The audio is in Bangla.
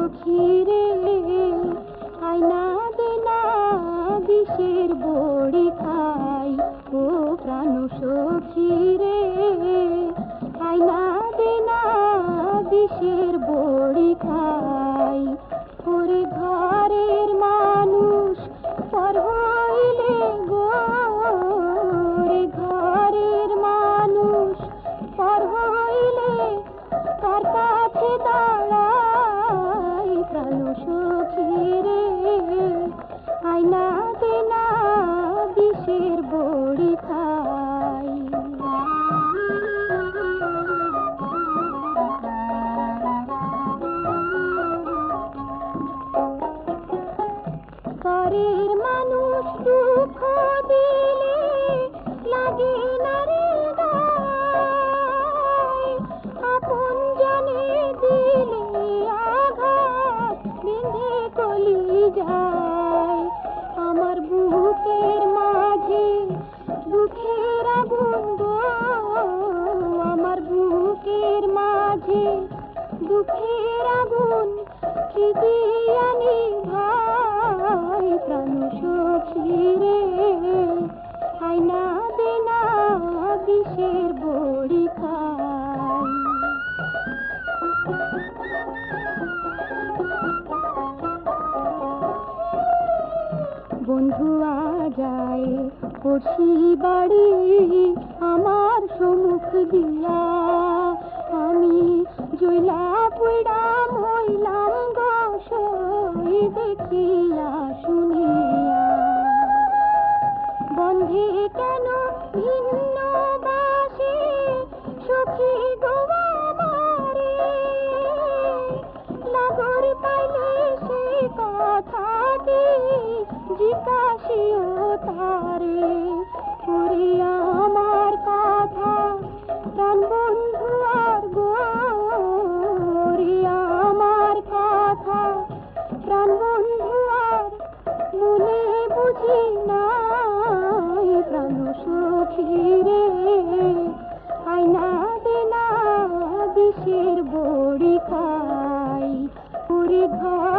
সখী রে, আয়না দেনা বিষের বড়ি খাই। ও প্রাণ সখী রে, আয়না দেনা বিষের বড়ি খাই। ওরে ঘরের মানুষ পর হইলে গো, ওরে ঘরের মানুষ পর হইলে তার কাছে দাঁড়াই। প্রাণ সখী রে, আয়না দেনা বিষের বড়ি খাই। পরের মানুষ দুঃখ দিলে লাগে না রে গায়, আপন জনে দিলে আঘাত বিঁধে কলি যায়। আমার বুকের মাঝে দুঃখের আগুন গো, আমার বুকের মাঝে দুঃখের আগুন কি দিয়া নিভাই। প্রাণ সখী রে, আয়না দেনা বিষের বড়ি খাই। বন্ধুয়া যায় পড়শি বাড়ি আমার সম্মুখ দিয়া, আমি জইলা পুইড়াম হইলাম গো সই দেখিয়া শুনিয়া। বন্ধে কেন ভিন্ন বাসে সখী গো আমারে, লাগর পাইলে সে কথাটি জিজ্ঞাসিও তারে। ওরে আমার কথা প্রাণ বন্ধু আর গো, ওরে আমার কথা প্রাণ বন্ধু আর মনে বুঝি নাই। প্রাণ সখী রে, আয়না দেনা বিষের বড়ি খাই। ওরে ঘর